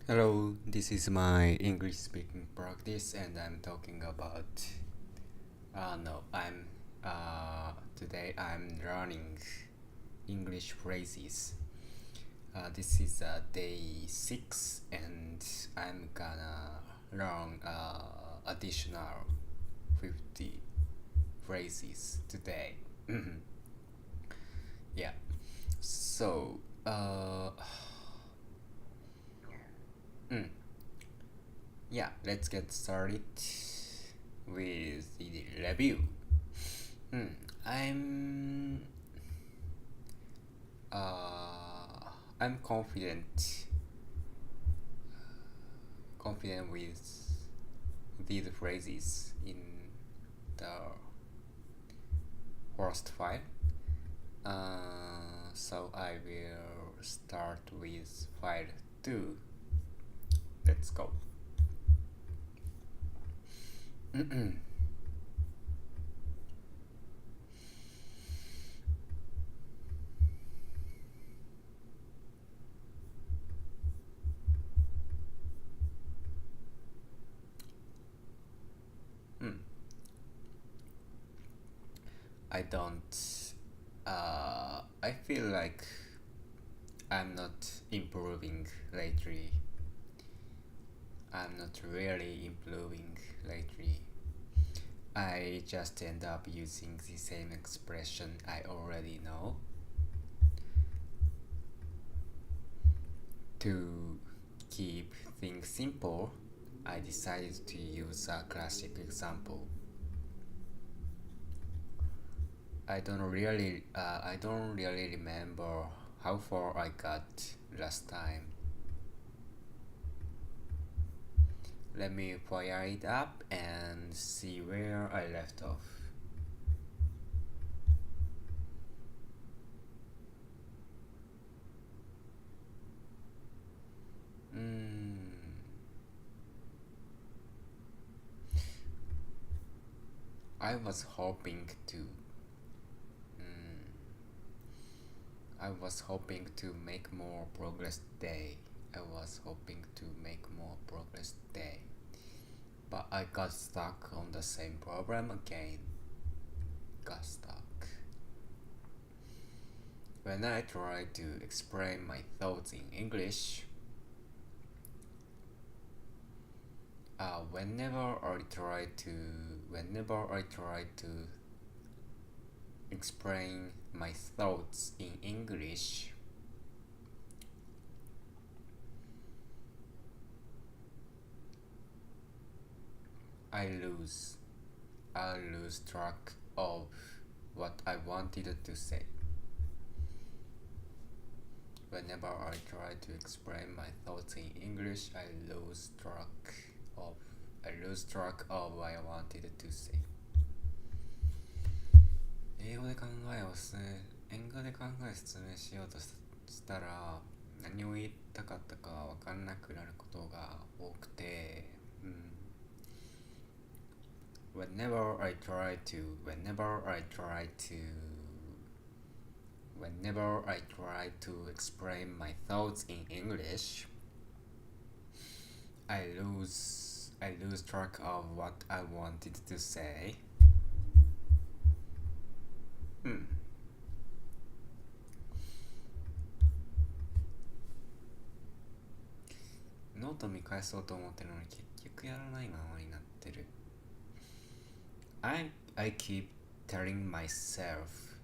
Hello, this is my English speaking practice, and I'm talking about. No, today I'm learning English phrases. This is day 6, and I'm gonna learn additional 50 phrases today. Yeah, so, mm, yeah, let's get started with the review. Hmm, I'm I'm confident with these phrases in the first file. So I will start with file 2. Let's go. Hmm. I don't. I feel like I'm not improving lately. I'm not really improving lately. I just end up using the same expression I already know. To keep things simple, I decided to use a classic example. I don't really remember how far I got last time. Let me fire it up and see where I left off. Mm, I was hoping to. Mm, I was hoping to make more progress today. I was hoping to make more progress today. But I got stuck on the same problem again. Got stuck. When I try to explain my thoughts in English, whenever I try to explain my thoughts in English, I lose I lose track of what I wanted to say. Whenever I try to explain my thoughts in English, of I lose track of what I wanted to say. 英語で考えを説明英語で考えを説明しようとしたら何を言いたかったか分かんなくなることが多くて、whenever I try to explain my thoughts in English, I lose track of what I wanted to say. ノート見返そうと思ってるのに結局やらないままになってる。I keep telling myself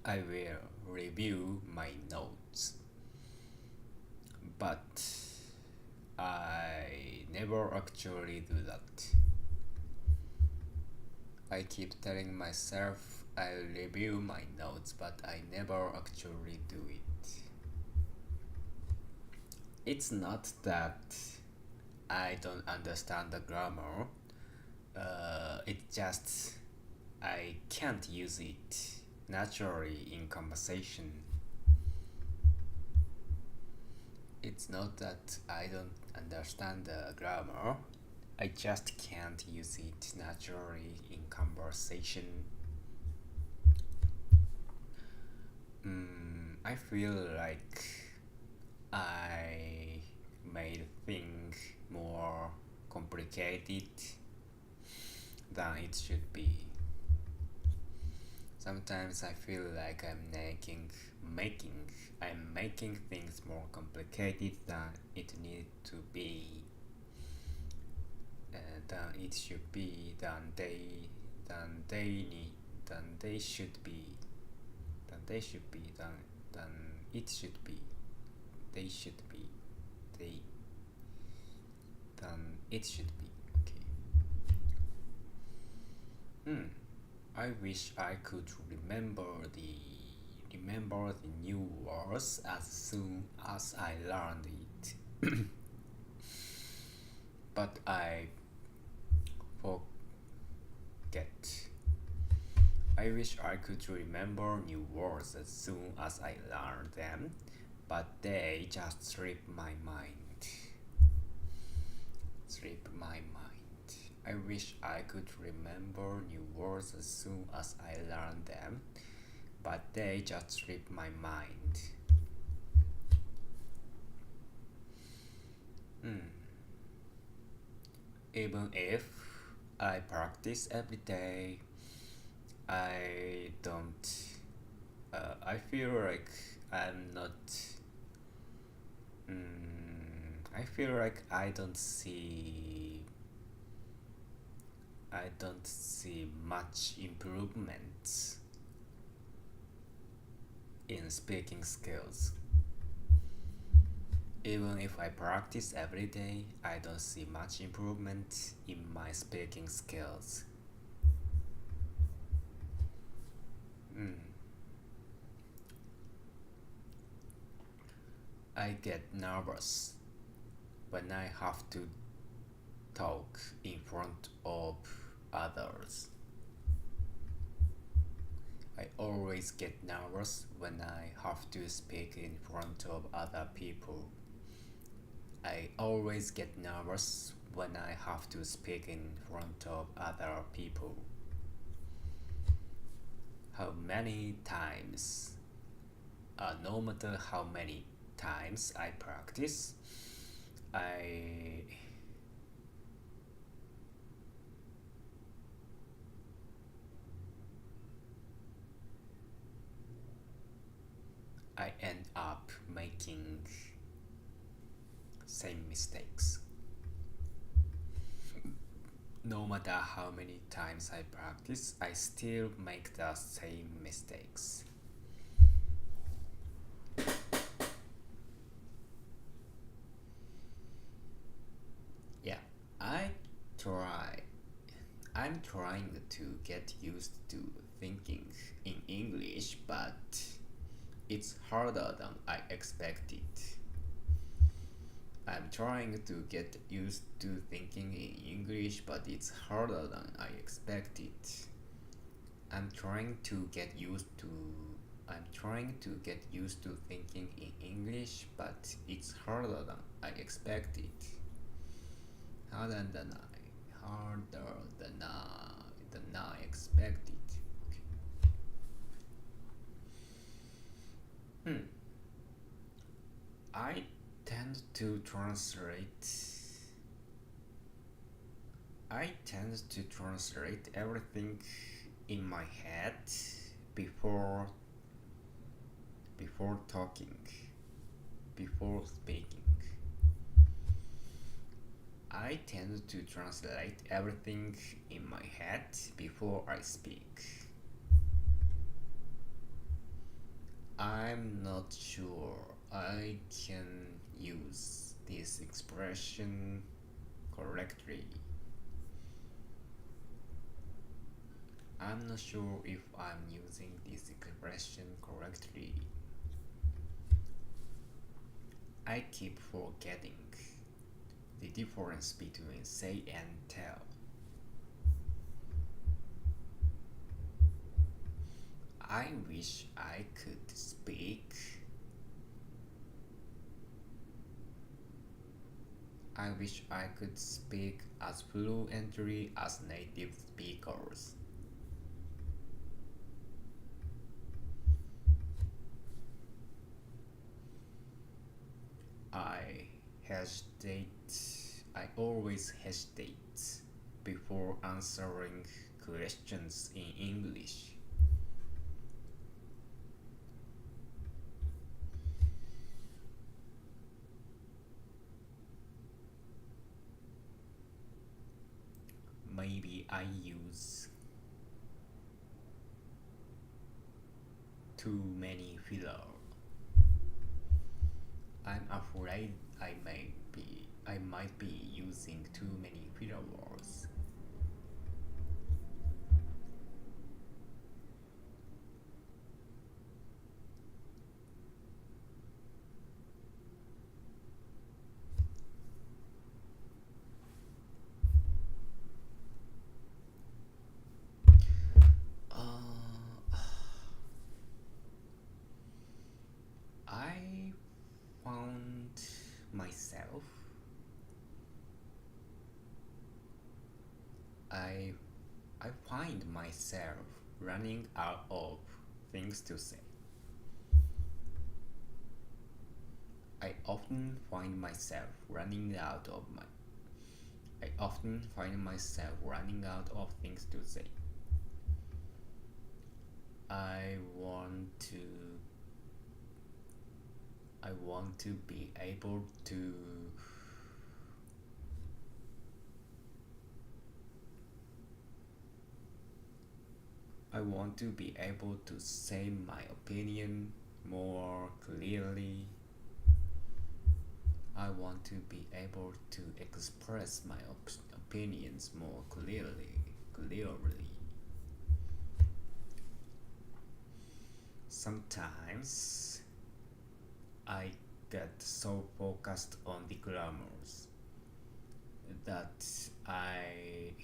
I will review my notes, but I never actually do that. I keep telling myself I'll review my notes, but I never actually do it. It's not that I don't understand the grammar, it's just I can't use it naturally in conversation. It's not that I don't understand the grammar, I just can't use it naturally in conversation. I feel like I made things more complicated than it should be. Sometimes I feel like I'm making things more complicated than it need to be, than it should be, than they need, than they should be, than they should be, than it should be, they should be, they, than it should be. Okay. I wish I could remember the new words as soon as I learned it. But I forget. I wish I could remember new words as soon as I learned them, but they just slip my mind. Slip my mind. I wish I could remember new words as soon as I learned them, but they just slip my mind. Even if I practice every day, I don't. I feel like I'm not. I feel like I don't see much improvement in speaking skills. Even if I practice every day, I don't see much improvement in my speaking skills. I get nervous when I have to talk in front of others. I always get nervous when I have to speak in front of other people. I always get nervous when I have to speak in front of other people. How many times, no matter how many times I practice, I end up making same mistakes. No matter how many times I practice, I still make the same mistakes. Yeah, I try. I'm trying to get used to thinking in English, but it's harder than I expected. I'm trying to get used to thinking in English, but it's harder than I expected. I'm trying to get used to thinking in English, but it's harder than I expected. Harder than I expected. Okay. I tend to translate everything in my head before talking, before speaking. I tend to translate everything in my head before I speak. I'm not sure I can use this expression correctly. I'm not sure if I'm using this expression correctly. I keep forgetting the difference between say and tell. I wish I could speak. I wish I could speak as fluently as native speakers. I I always hesitate before answering questions in English. Maybe I use too many filler. I'm afraid I might be using too many filler words. Uh, I found myself I I find myself running out of things to say. I often find myself running out of my I often find myself running out of things to say. I want to I want to be able to I want to be able to say my opinion more clearly. I want to be able to express my opinions more clearly. Sometimes I get so focused on the grammars that I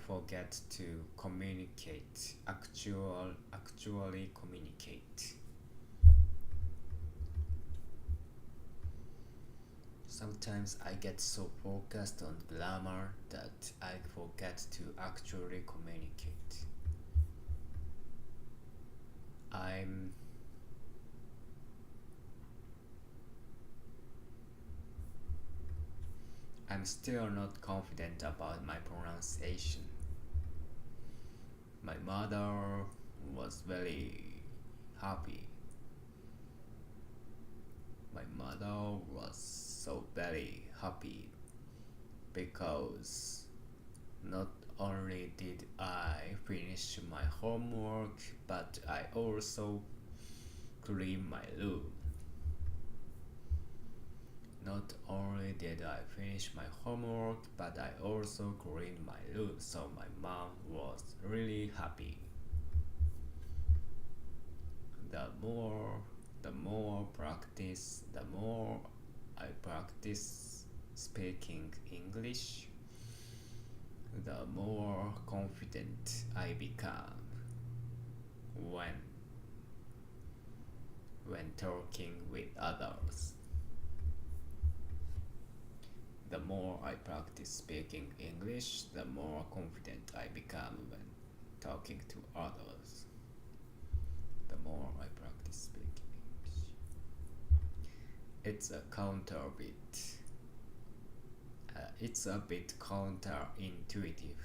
forget to actually communicate. Sometimes I get so focused on grammar that I forget to actually communicate. I'm I'm still not confident about my pronunciation. My mother was very happy. My mother was so very happy because not only did I finish my homework, but I also cleaned my room. Not only did I finish my homework, but I also cleaned my room, so my mom was really happy. The more I practice speaking English, the more confident I become when talking with others. The more I practice speaking English, the more confident I become when talking to others. The more I practice speaking English. It's a it's a bit counterintuitive.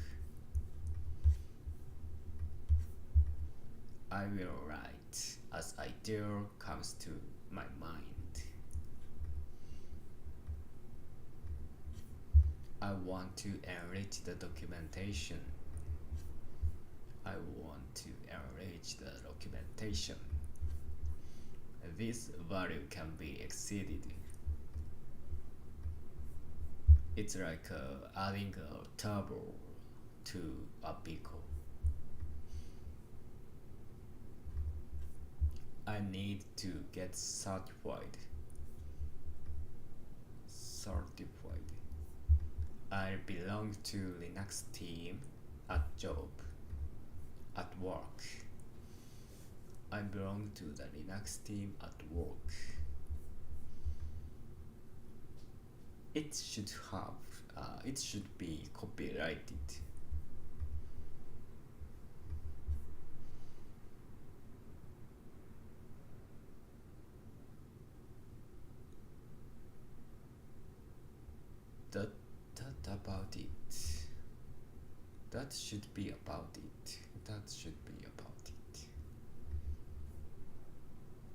I will write as idea comes to my mind. I want to enrich the documentation. I want to enrich the documentation. This value can be exceeded. It's like adding a turbo to a vehicle. I need to get certified. I belong to Linux team at job, at work. I belong to the Linux team at work. It should be copyrighted. that should be about it. That should be about it.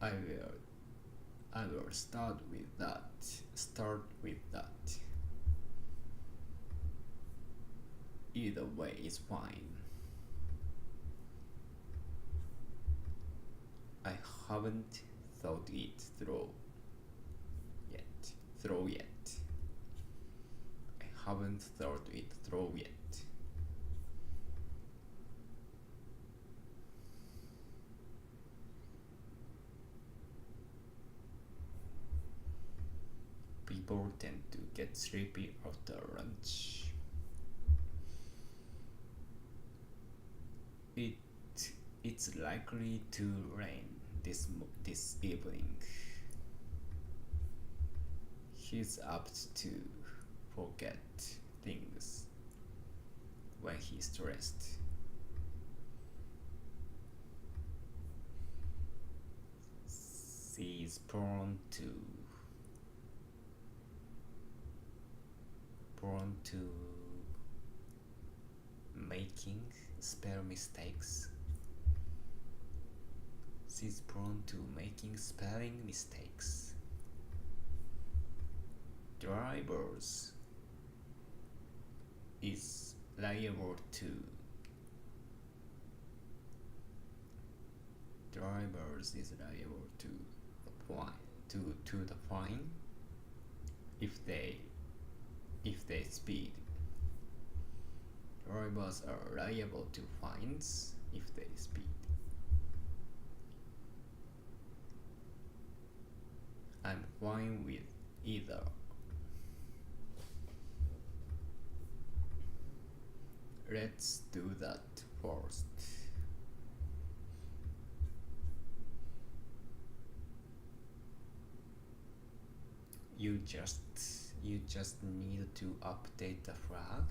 I will I will start with that. Start with that. Either way is fine. I haven't thought it through yet. I haven't thought it through yet. People tend to get sleepy after lunch. It's likely to rain this evening. He's apt to forget things when he's stressed. She's prone to making spell mistakes. She's prone to making spelling mistakes. Drivers is liable to the fine if they speed. Drivers are liable to fines if they speed. I'm fine with either. Let's do that first. You just need to update the flag.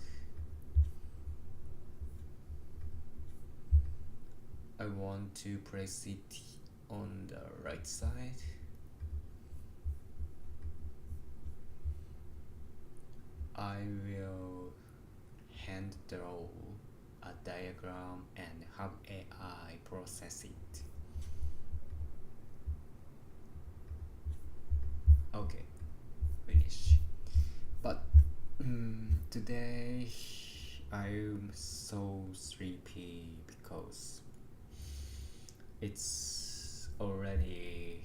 I want to place it on the right side. I will hand draw a diagram and have AI process it. Okay, finish. But today I'm so sleepy because it's already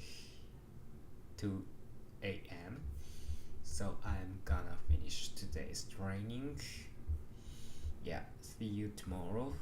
2 a.m. So I'm gonna finish today's training. Yeah, see you tomorrow.